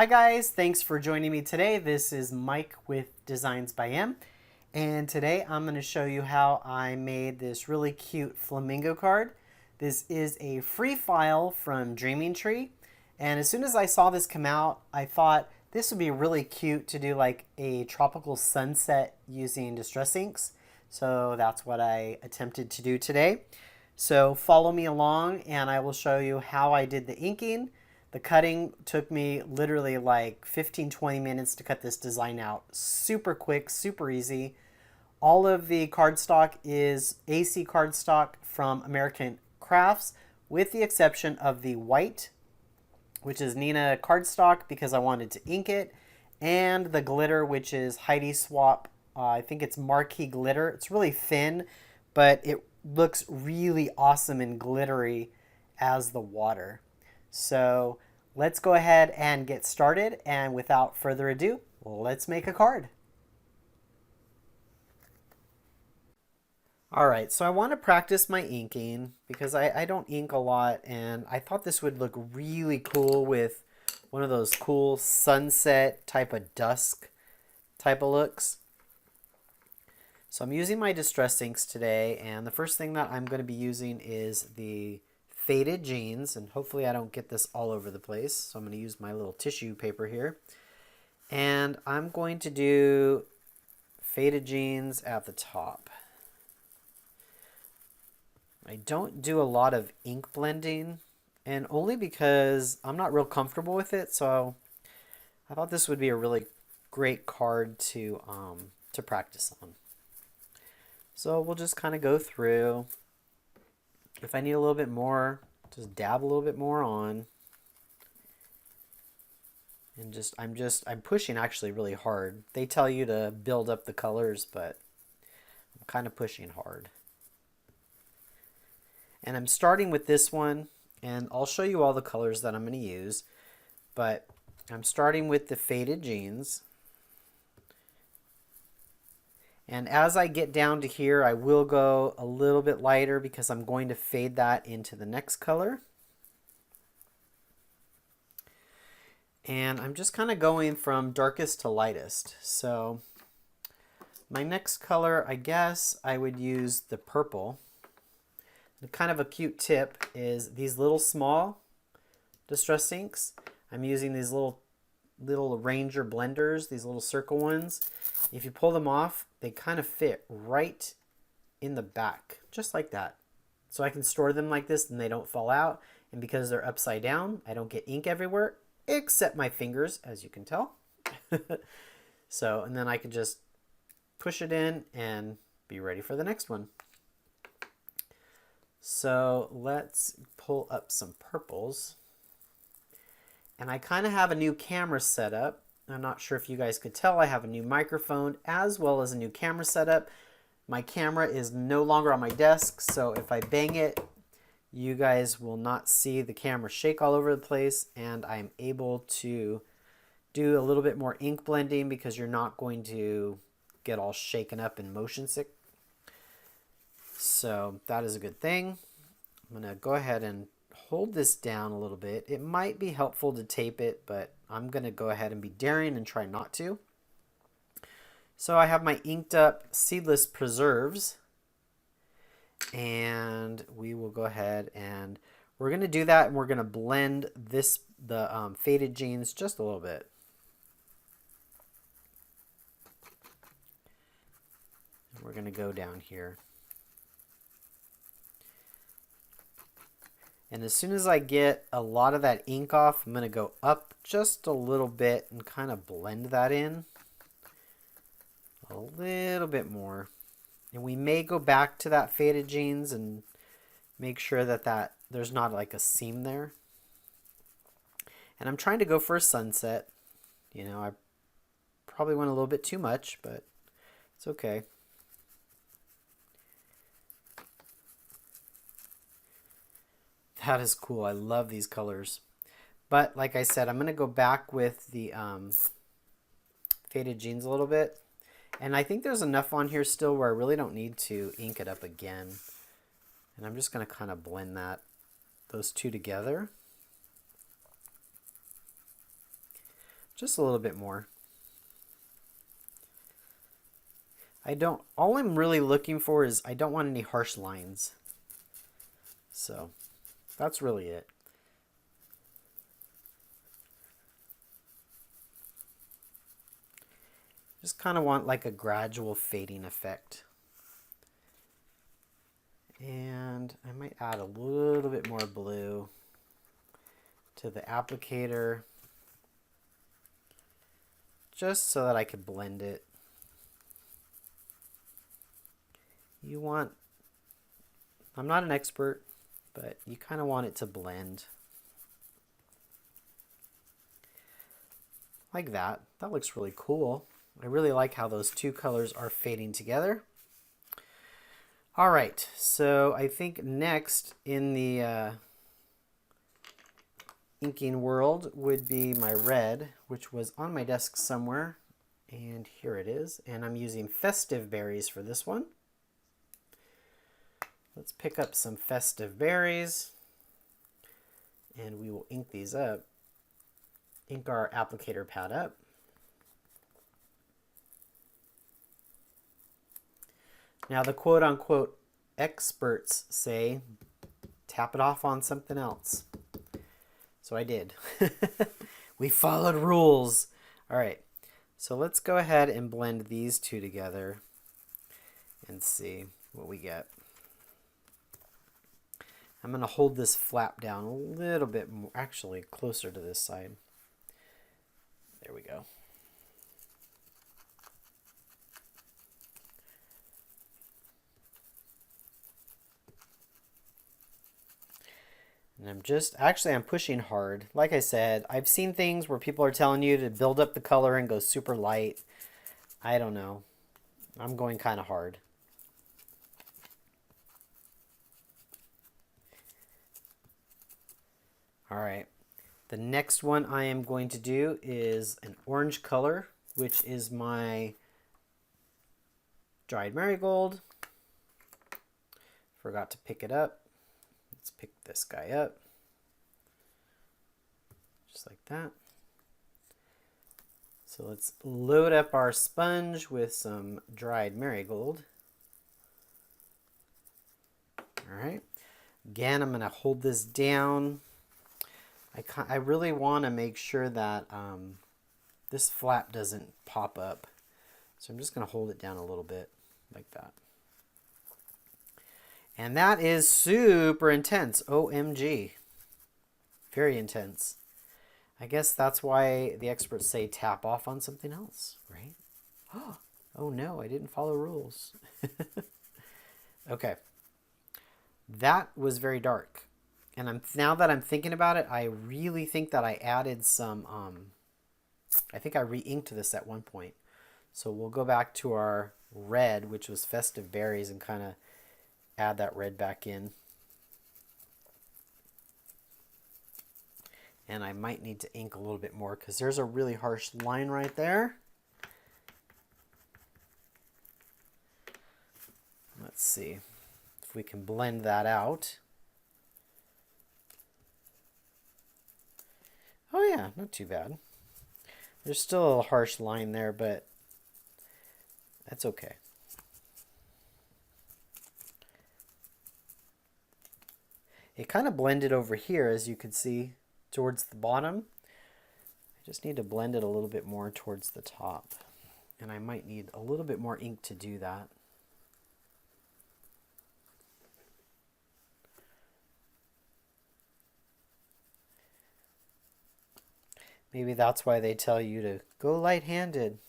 Hi guys, thanks for joining me today. This is Mike with Designs by M, and today I'm going to show you how I made this really cute flamingo card. This is a free file from Dreaming Tree, and as soon as I saw this come out, I thought this would be really cute to do like a tropical sunset using distress inks. So that's what I attempted to do today. So follow me along and I will show you how I did the inking. The cutting took me literally like 15-20 minutes to cut this design out. Super quick, super easy. All of the cardstock is AC cardstock from American Crafts, with the exception of the white, which is Nina cardstock because I wanted to ink it, and the glitter, which is Heidi Swap. I think it's Marquee glitter. It's really thin, but it looks really awesome and glittery as the water. So let's go ahead and get started, and without further ado, let's make a card. Alright, so I want to practice my inking because I don't ink a lot, and I thought this would look really cool with one of those cool sunset type of dusk type of looks. So I'm using my distress inks today, and the first thing that I'm going to be using is the Faded Jeans, and hopefully I don't get this all over the place. So I'm going to use my little tissue paper here, and I'm going to do Faded Jeans at the top. I don't do a lot of ink blending, and only because I'm not real comfortable with it, so I thought this would be a really great card to practice on. So we'll just kind of go through. If I need a little bit more, just dab a little bit more on. And I'm pushing actually really hard. They tell you to build up the colors, but I'm kind of pushing hard. And I'm starting with this one, and I'll show you all the colors that I'm going to use. But I'm starting with the Faded Jeans. And as I get down to here, I will go a little bit lighter because I'm going to fade that into the next color. And I'm just kind of going from darkest to lightest. So my next color, I guess I would use the purple. And kind of a cute tip is these little small distress inks. I'm using these little Ranger blenders, these little circle ones. If you pull them off, they kind of fit right in the back, just like that. So I can store them like this and they don't fall out. And because they're upside down, I don't get ink everywhere, except my fingers, as you can tell. So, and then I can just push it in and be ready for the next one. So let's pull up some purples. And I kind of have a new camera set up. I'm not sure if you guys could tell, I have a new microphone as well as a new camera setup. My camera is no longer on my desk, so if I bang it, you guys will not see the camera shake all over the place, and I'm able to do a little bit more ink blending because you're not going to get all shaken up and motion sick. So that is a good thing. I'm going to go ahead and hold this down a little bit. It might be helpful to tape it, but I'm going to go ahead and be daring and try not to. So I have my inked up seedless preserves, and we will go ahead and we're going to do that, and we're going to blend the Faded Jeans just a little bit. And we're going to go down here. And as soon as I get a lot of that ink off, I'm going to go up just a little bit and kind of blend that in a little bit more. And we may go back to that Faded Jeans and make sure that there's not like a seam there. And I'm trying to go for a sunset. You know, I probably went a little bit too much, but it's okay. That is cool. I love these colors. But like I said, I'm going to go back with the Faded Jeans a little bit. And I think there's enough on here still where I really don't need to ink it up again. And I'm just going to kind of blend those two together. Just a little bit more. All I'm really looking for is I don't want any harsh lines. So that's really it. Just kind of want like a gradual fading effect. And I might add a little bit more blue to the applicator, just so that I could blend it. I'm not an expert, but you kind of want it to blend. Like that. That looks really cool. I really like how those two colors are fading together. All right, so I think next in the inking world would be my red, which was on my desk somewhere, and here it is. And I'm using Festive Berries for this one. Let's pick up some Festive Berries, and we will ink these up. Ink our applicator pad up. Now the quote-unquote experts say, tap it off on something else. So I did. We followed rules. All right, so let's go ahead and blend these two together and see what we get. I'm going to hold this flap down a little bit more, actually closer to this side. There we go. And I'm pushing hard. Like I said, I've seen things where people are telling you to build up the color and go super light. I don't know. I'm going kind of hard. All right. The next one I am going to do is an orange color, which is my dried marigold. Forgot to pick it up. Let's pick this guy up, just like that. So let's load up our sponge with some dried marigold. All right. Again, I'm going to hold this down. I really want to make sure that this flap doesn't pop up. So I'm just going to hold it down a little bit like that. And that is super intense. OMG. Very intense. I guess that's why the experts say tap off on something else, right? Oh no, I didn't follow rules. Okay. That was very dark. And now that I'm thinking about it, I really think that I added some, I think I re-inked this at one point. So we'll go back to our red, which was Festive Berries, and kind of add that red back in. And I might need to ink a little bit more because there's a really harsh line right there. Let's see if we can blend that out. Oh yeah, not too bad. There's still a harsh line there, but that's okay. It kind of blended over here, as you can see, towards the bottom. I just need to blend it a little bit more towards the top. And I might need a little bit more ink to do that. Maybe that's why they tell you to go light-handed.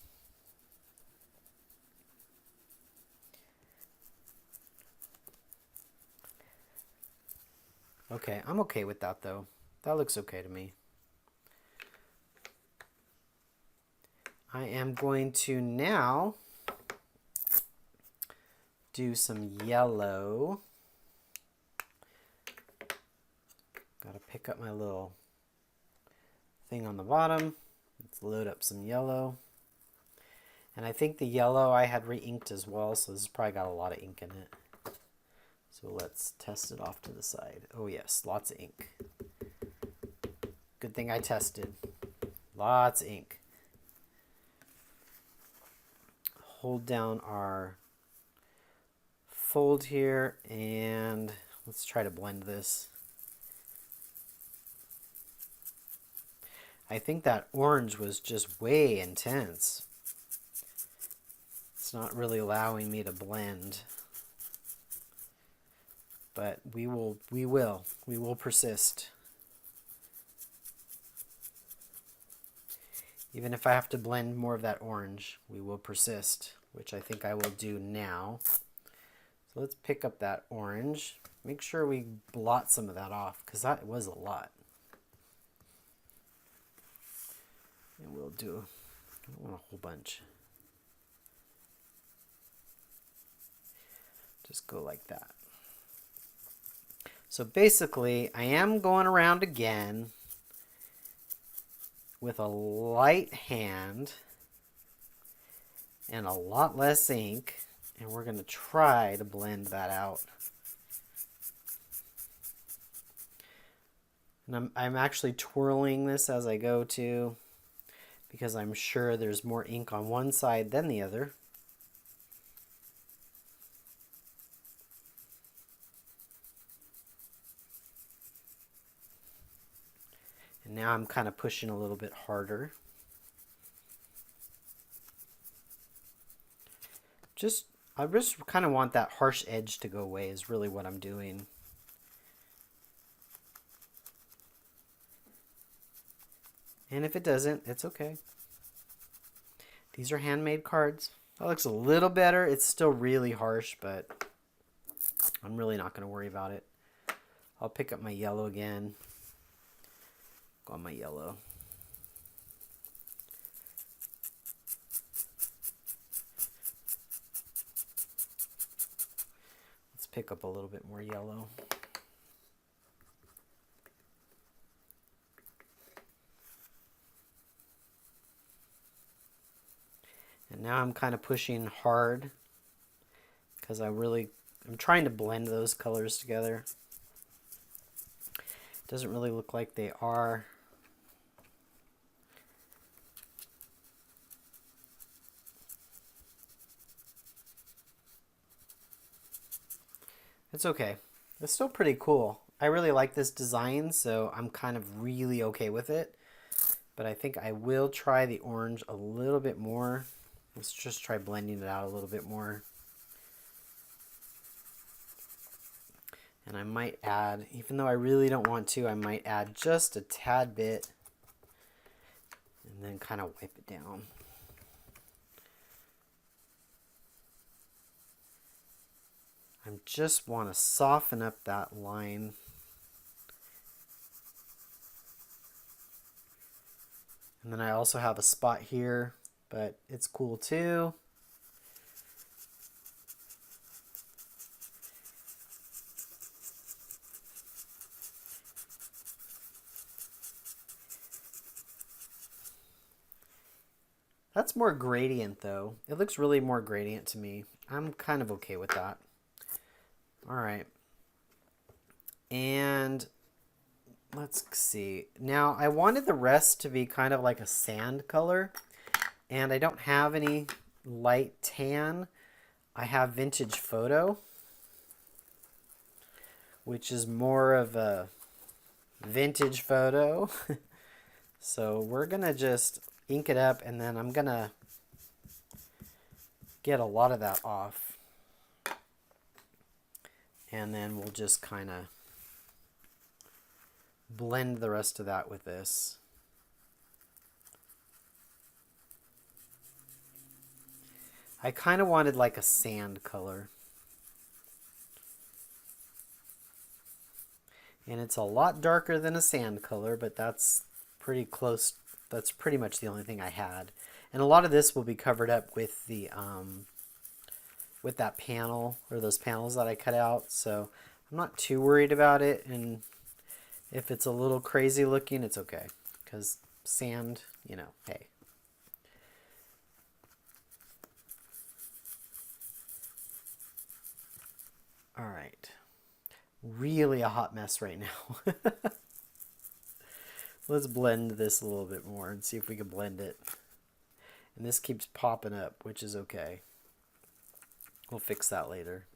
Okay, I'm okay with that though. That looks okay to me. I am going to now do some yellow. Got to pick up my little thing on the bottom. Let's load up some yellow. And I think the yellow I had re-inked as well, so this has probably got a lot of ink in it. So let's test it off to the side. Oh yes, lots of ink. Good thing I tested. Lots of ink. hold down our fold here and let's try to blend this. I think that orange was just way intense. It's not really allowing me to blend. But we will persist. Even if I have to blend more of that orange, we will persist, which I think I will do now. So let's pick up that orange. Make sure we blot some of that off, because that was a lot. And we'll do, I don't want a whole bunch. Just go like that. So basically, I am going around again with a light hand and a lot less ink, and we're going to try to blend that out. And I'm actually twirling this as I go too, because I'm sure there's more ink on one side than the other. And now I'm kind of pushing a little bit harder. I just kind of want that harsh edge to go away is really what I'm doing. And if it doesn't, it's okay. These are handmade cards. That looks a little better. It's still really harsh, but I'm really not going to worry about it. I'll pick up my yellow again. Go on my yellow. Let's pick up a little bit more yellow. And now I'm kind of pushing hard because I'm trying to blend those colors together. It doesn't really look like they are. It's okay. It's still pretty cool. I really like this design, so I'm kind of really okay with it. But I think I will try the orange a little bit more. Let's just try blending it out a little bit more. And I might add, even though I really don't want to, I might add just a tad bit and then kind of wipe it down. I just want to soften up that line. And then I also have a spot here, but it's cool too. That's more gradient though. It looks really more gradient to me. I'm kind of okay with that. All right. And let's see. Now I wanted the rest to be kind of like a sand color, and I don't have any light tan. I have Vintage Photo, which is more of a vintage photo. So we're gonna just ink it up, and then I'm gonna get a lot of that off. And then we'll just kind of blend the rest of that with this. I kind of wanted like a sand color. And it's a lot darker than a sand color, but that's pretty close. That's pretty much the only thing I had. And a lot of this will be covered up with the with that panel, or those panels that I cut out, so I'm not too worried about it. And if it's a little crazy looking, it's okay, because sand, you know, hey. All right, really a hot mess right now. Let's blend this a little bit more and see if we can blend it. And this keeps popping up, which is okay. We'll fix that later.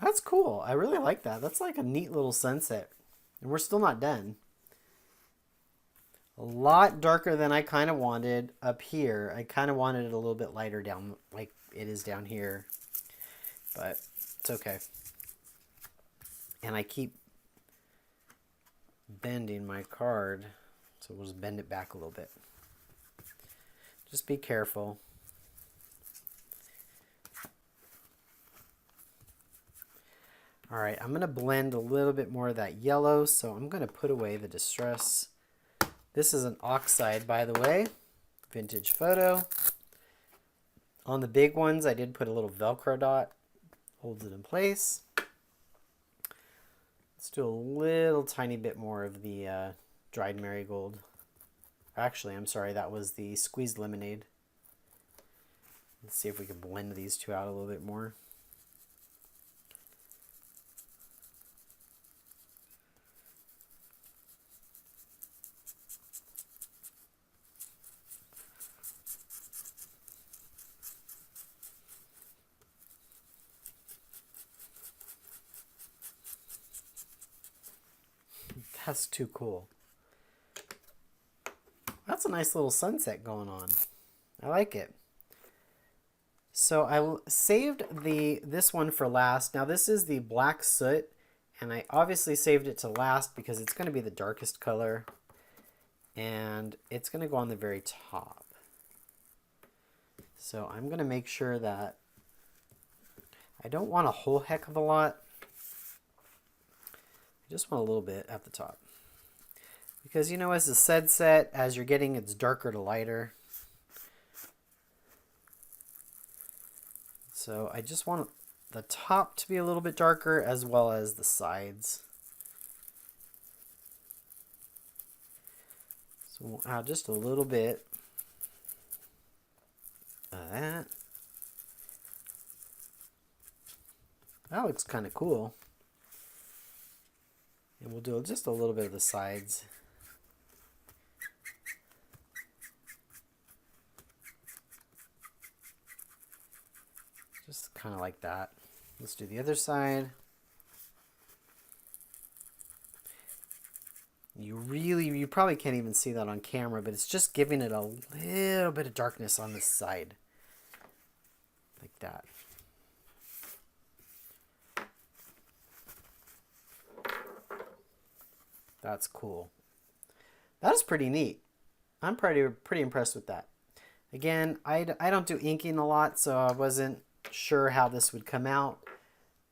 That's cool. I really like that. That's like a neat little sunset. And we're still not done. A lot darker than I kind of wanted up here. I kind of wanted it a little bit lighter down like it is down here. But it's okay. And I keep bending my card. So we'll just bend it back a little bit. Just be careful. All right, I'm going to blend a little bit more of that yellow, so I'm going to put away the distress. This is an oxide, by the way, vintage photo. On the big ones, I did put a little Velcro dot, holds it in place. Let's do a little tiny bit more of the dried marigold. Actually, I'm sorry, that was the squeezed lemonade. Let's see if we can blend these two out a little bit more. That's too cool. That's a nice little sunset going on. I like it. So I saved this one for last. Now this is the black soot, and I obviously saved it to last because it's going to be the darkest color, and it's going to go on the very top. So I'm going to make sure that I don't want a whole heck of a lot. I just want a little bit at the top. Because, you know, as the sunset, as you're getting, it's darker to lighter. So I just want the top to be a little bit darker as well as the sides. So we'll add just a little bit of that. That looks kind of cool. And we'll do just a little bit of the sides. Just kind of like that. Let's do the other side. You probably can't even see that on camera, but it's just giving it a little bit of darkness on this side. Like that. That's cool. That's pretty neat. I'm pretty impressed with that. Again, I don't do inking a lot, so I wasn't sure how this would come out,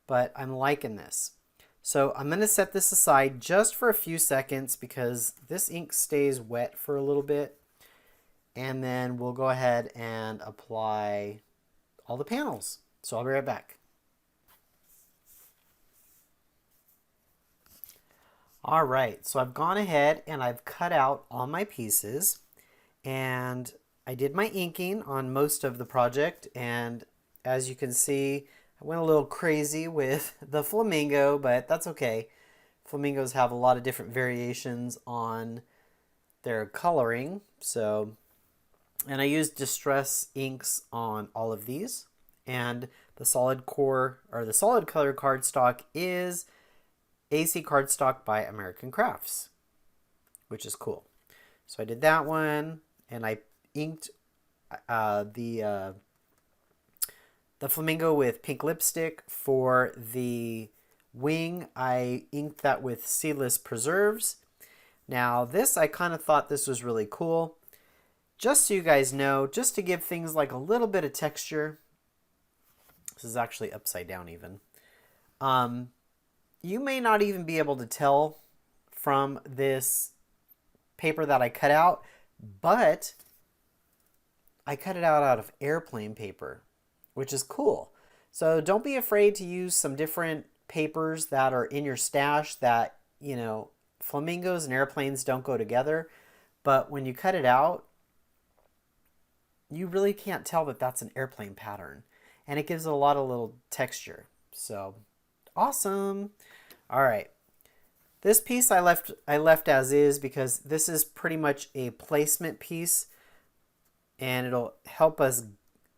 but I'm liking this. So I'm going to set this aside just for a few seconds because this ink stays wet for a little bit, and then we'll go ahead and apply all the panels. So I'll be right back. All right, so I've gone ahead and I've cut out all my pieces, and I did my inking on most of the project, and as you can see, I went a little crazy with the flamingo, but that's okay. Flamingos have a lot of different variations on their coloring, and I used distress inks on all of these, and the solid core or the solid color cardstock is AC cardstock by American Crafts, which is cool. So I did that one, and I inked the flamingo with pink lipstick. For the wing, I inked that with seedless preserves. Now this, I kind of thought this was really cool. Just so you guys know, just to give things like a little bit of texture. This is actually upside down even. You may not even be able to tell from this paper that I cut out, but I cut it out of airplane paper, which is cool. So don't be afraid to use some different papers that are in your stash that, you know, flamingos and airplanes don't go together. But when you cut it out, you really can't tell that that's an airplane pattern. And it gives it a lot of little texture. So Awesome. All right. This piece I left as is because this is pretty much a placement piece, and it'll help us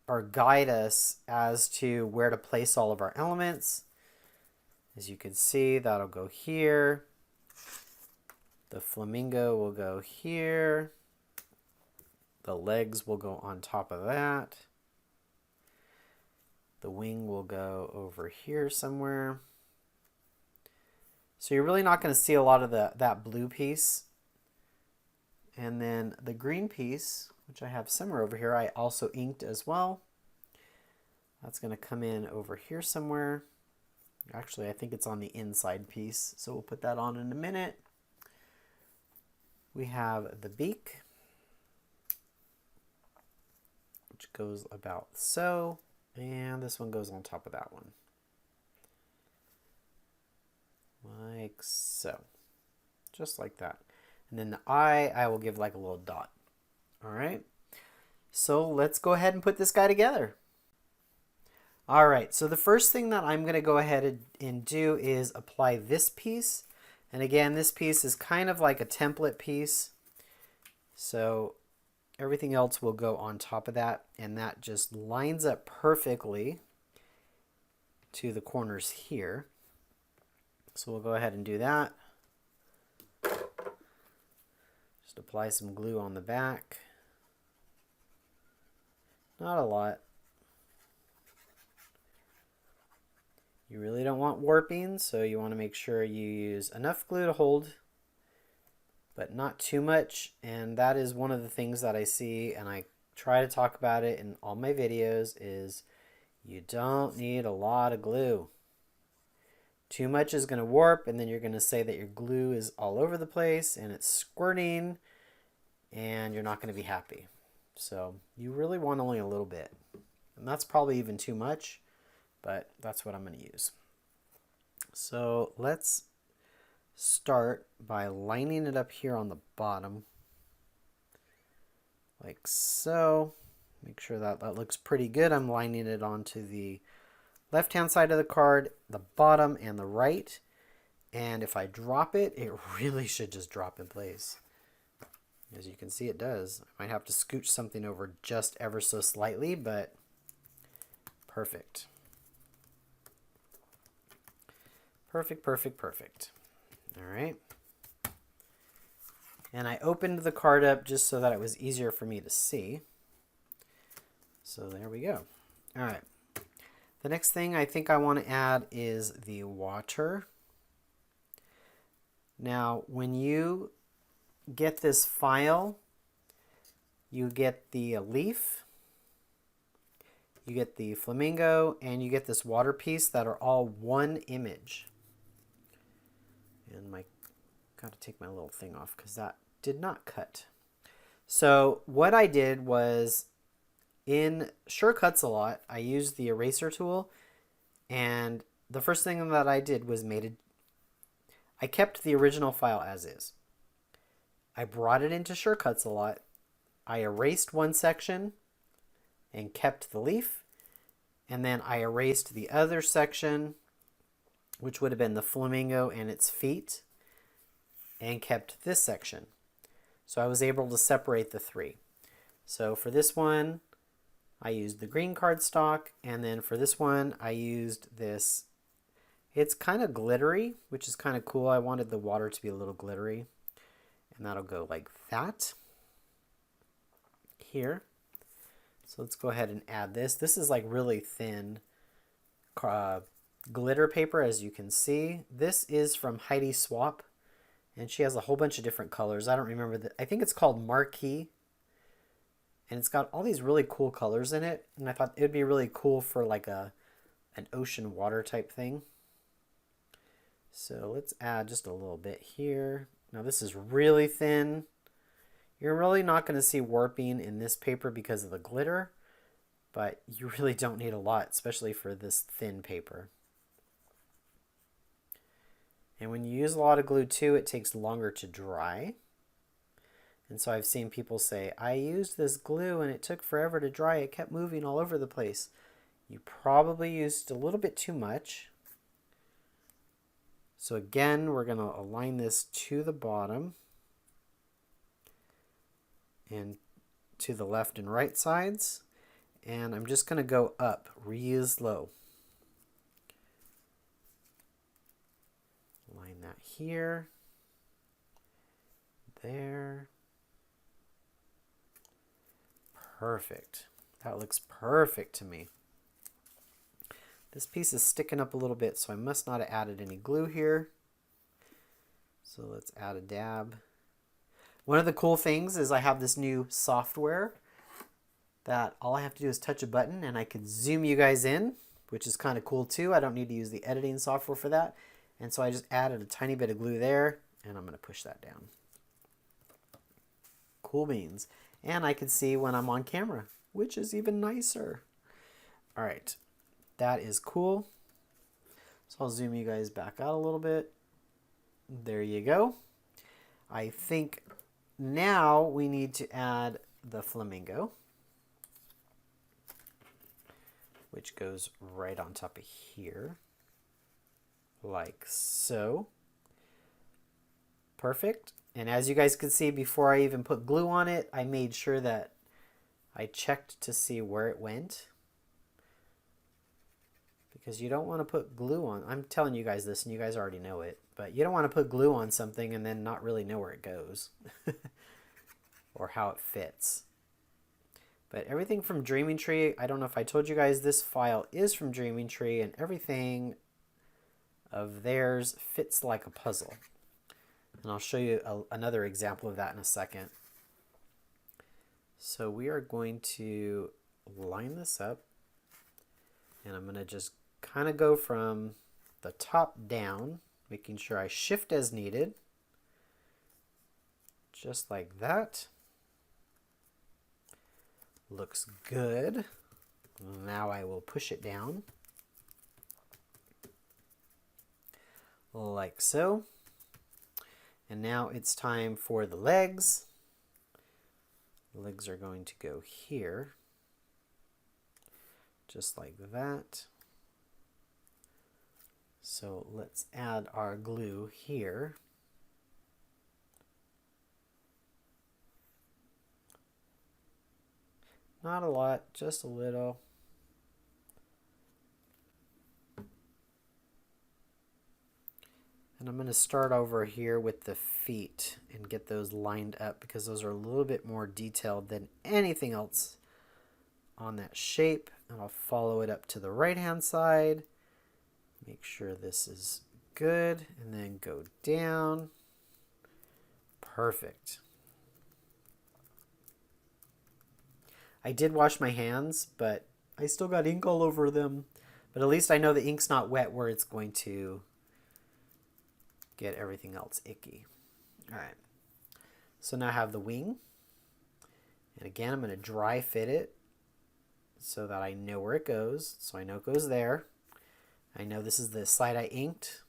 or guide us as to where to place all of our elements. As you can see, that'll go here. The flamingo will go here. The legs will go on top of that. The wing will go over here somewhere. So you're really not going to see a lot of that blue piece. And then the green piece, which I have somewhere over here, I also inked as well. That's going to come in over here somewhere. Actually, I think it's on the inside piece, so we'll put that on in a minute. We have the beak, which goes about so, and this one goes on top of that one. Like so. Just like that. And then the eye, I will give like a little dot. All right. So let's go ahead and put this guy together. All right, so the first thing that I'm going to go ahead and do is apply this piece. And again, this piece is kind of like a template piece. So everything else will go on top of that, and that just lines up perfectly to the corners here. So we'll go ahead and do that. Just apply some glue on the back. Not a lot. You really don't want warping, so you want to make sure you use enough glue to hold, but not too much. And that is one of the things that I see, and I try to talk about it in all my videos, is you don't need a lot of glue. Too much is going to warp, and then you're going to say that your glue is all over the place and it's squirting, and you're not going to be happy. So you really want only a little bit, and that's probably even too much, but that's what I'm going to use. So let's start by lining it up here on the bottom, like so. Make sure that that looks pretty good. I'm lining it onto the left-hand side of the card, the bottom and the right. And if I drop it, it really should just drop in place. As you can see, it does. I might have to scooch something over just ever so slightly, but perfect. Perfect, perfect, perfect. All right. And I opened the card up just so that it was easier for me to see. So there we go. All right. The next thing I think I want to add is the water. Now, when you get this file, you get the leaf, you get the flamingo, and you get this water piece that are all one image. And got to take my little thing off because that did not cut. So what I did was, in Sure Cuts a Lot, I used the eraser tool, and the first thing that I did was I kept the original file as is. I brought it into Sure Cuts a Lot. I erased one section and kept the leaf, and then I erased the other section, which would have been the flamingo and its feet, and kept this section. So I was able to separate the three. So for this one, I used the green cardstock, and then for this one, I used this. It's kind of glittery, which is kind of cool. I wanted the water to be a little glittery, and that'll go like that here. So let's go ahead and add this. This is like really thin glitter paper, as you can see. This is from Heidi Swap, and she has a whole bunch of different colors. I don't remember I think it's called Marquee, and it's got all these really cool colors in it, and I thought it would be really cool for like an ocean water type thing. So let's add just a little bit here. Now this is really thin. You're really not going to see warping in this paper because of the glitter, but you really don't need a lot, especially for this thin paper. And when you use a lot of glue too, it takes longer to dry. And so I've seen people say, I used this glue and it took forever to dry. It kept moving all over the place. You probably used a little bit too much. So again, we're going to align this to the bottom and to the left and right sides. And I'm just going to go up real slow. Line that here, there. Perfect. That looks perfect to me. This piece is sticking up a little bit, so I must not have added any glue here. So let's add a dab. One of the cool things is I have this new software that all I have to do is touch a button and I can zoom you guys in, which is kind of cool too. I don't need to use the editing software for that. And so I just added a tiny bit of glue there, and I'm going to push that down. Cool beans. And I can see when I'm on camera, which is even nicer. All right, that is cool. So I'll zoom you guys back out a little bit. There you go. I think now we need to add the flamingo, which goes right on top of here, like so. Perfect. And as you guys can see, before I even put glue on it, I made sure that I checked to see where it went. Because you don't want to put glue on. I'm telling you guys this and you guys already know it. But you don't want to put glue on something and then not really know where it goes. Or how it fits. But everything from Dreaming Tree, I don't know if I told you guys, this file is from Dreaming Tree, and everything of theirs fits like a puzzle. And I'll show you another example of that in a second. So we are going to line this up, and I'm going to just kind of go from the top down, making sure I shift as needed, just like that. Looks good. Now I will push it down, like so. And now it's time for the legs. The legs are going to go here, just like that. So let's add our glue here. Not a lot, just a little. And I'm going to start over here with the feet and get those lined up because those are a little bit more detailed than anything else on that shape. And I'll follow it up to the right hand side. Make sure this is good and then go down. Perfect. I did wash my hands, but I still got ink all over them. But at least I know the ink's not wet where it's going to get everything else icky. All right. So now I have the wing. And again, I'm going to dry fit it so that I know where it goes. So I know it goes there. I know this is the side I inked.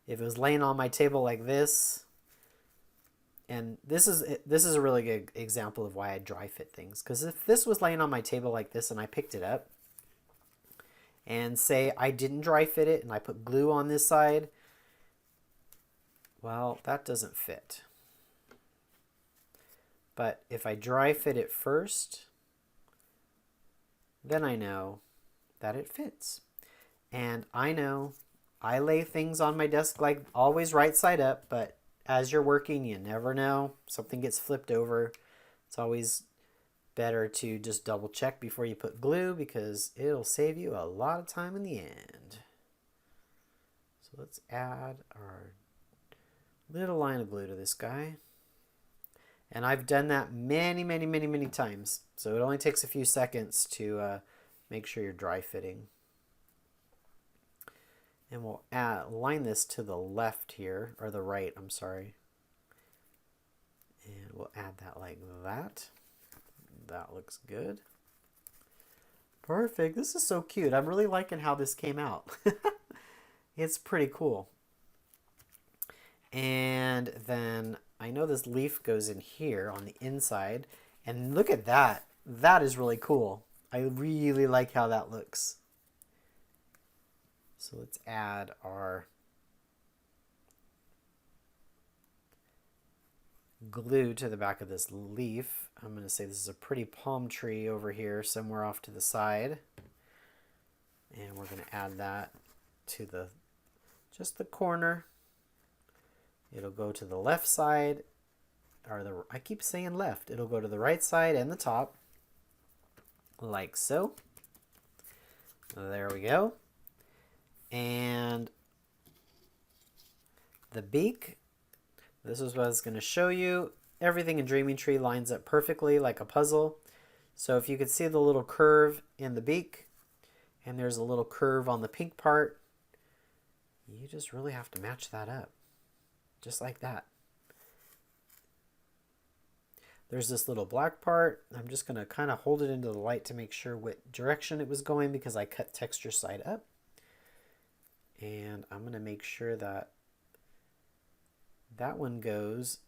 If it was laying on my table like this, and this is a really good example of why I dry fit things. Because if this was laying on my table like this and I picked it up, and say I didn't dry fit it and I put glue on this side, well, that doesn't fit. But if I dry fit it first, then I know that it fits. And I know I lay things on my desk like always right side up, but as you're working, you never know. Something gets flipped over. It's always better to just double check before you put glue because it'll save you a lot of time in the end. So let's add our little line of glue to this guy. And I've done that many times. So it only takes a few seconds to make sure you're dry fitting. And we'll line this to the left here, or the right, I'm sorry. And we'll add that like that. That looks good. Perfect. This is so cute. I'm really liking how this came out. It's pretty cool. And then I know this leaf goes in here on the inside. And look at that. That is really cool. I really like how that looks. So let's add our glue to the back of this leaf. I'm going to say this is a pretty palm tree over here somewhere off to the side. And we're going to add that to just the corner. It'll go to the left side, or I keep saying left. It'll go to the right side and the top, like so. There we go. And the beak, this is what I was going to show you. Everything in Dreaming Tree lines up perfectly like a puzzle. So if you could see the little curve in the beak, and there's a little curve on the pink part, you just really have to match that up, just like that. There's this little black part. I'm just going to kind of hold it into the light to make sure what direction it was going, because I cut texture side up. And I'm going to make sure that that one goes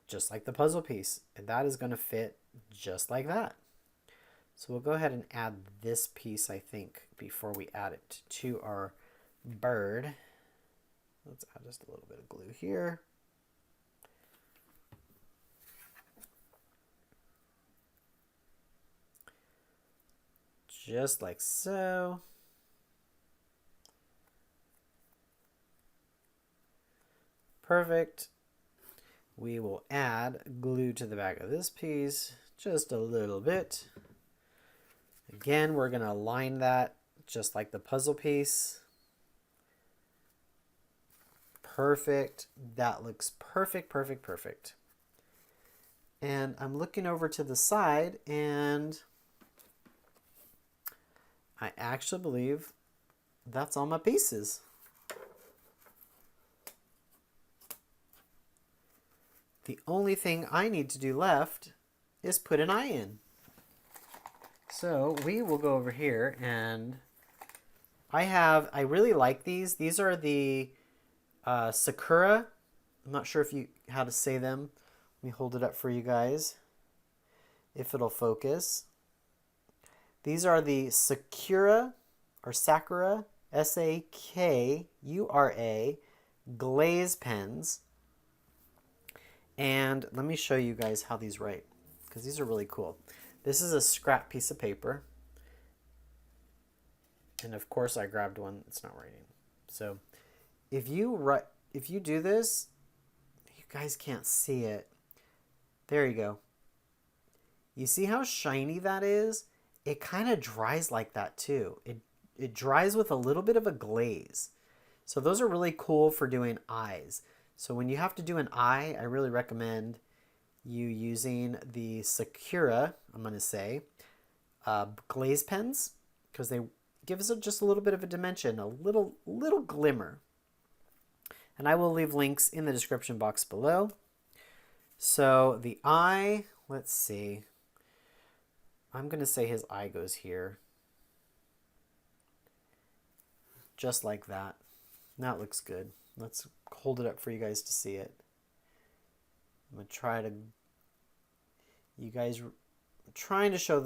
just like the puzzle piece, and that is going to fit just like that. So we'll go ahead and add this piece, I think, before we add it to our bird. Let's add just a little bit of glue here. Just like so. Perfect. We will add glue to the back of this piece, just a little bit. Again, we're going to align that just like the puzzle piece. Perfect. That looks perfect, perfect, perfect. And I'm looking over to the side, and I actually believe that's all my pieces. The only thing I need to do left is put an eye in. So we will go over here, and I really like these. These are the Sakura. I'm not sure how to say them. Let me hold it up for you guys, if it'll focus. These are the Sakura, or Sakura, S-A-K-U-R-A, glaze pens. And let me show you guys how these write, because these are really cool. This is a scrap piece of paper. And of course I grabbed one that's not writing. So if you do this, you guys can't see it. There you go. You see how shiny that is? It kind of dries like that too. It dries with a little bit of a glaze. So those are really cool for doing eyes. So when you have to do an eye, I really recommend you using the Sakura, I'm going to say, glaze pens, because they give us just a little bit of a dimension, a little glimmer. And I will leave links in the description box below. So the eye, let's see. I'm going to say his eye goes here. Just like that. That looks good. Let's hold it up for you guys to see it. I'm going to try to... You guys... I'm trying to show a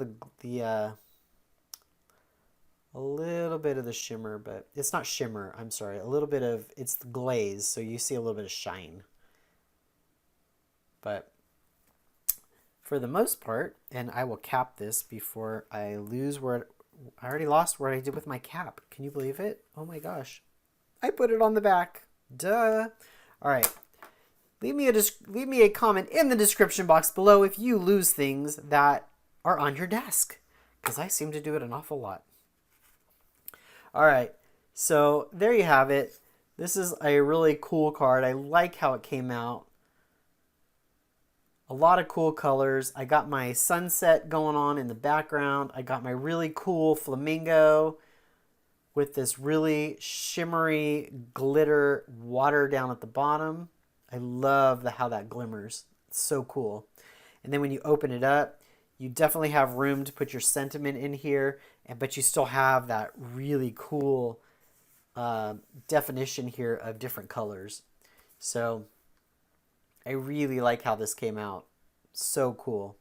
little bit of the shimmer, but it's not shimmer, I'm sorry. A little bit of... It's the glaze, so you see a little bit of shine. But for the most part, and I will cap this before I lose where... I already lost what I did with my cap. Can you believe it? Oh my gosh. I put it on the back. Duh. All right. Leave me a comment in the description box below if you lose things that are on your desk, because I seem to do it an awful lot. All right. So there you have it. This is a really cool card. I like how it came out. A lot of cool colors. I got my sunset going on in the background. I got my really cool flamingo with this really shimmery glitter water down at the bottom. I love how that glimmers. It's so cool. And then when you open it up, you definitely have room to put your sentiment in here, but you still have that really cool definition here of different colors. So I really like how this came out. So cool.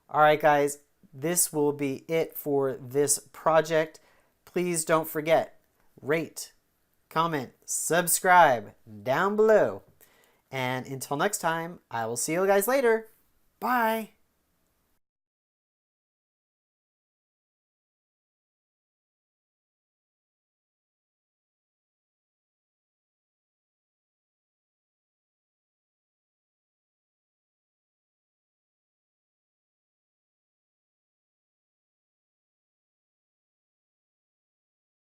All right, guys, this will be it for this project. Please don't forget, rate, comment, subscribe down below. And until next time, I will see you guys later. Bye.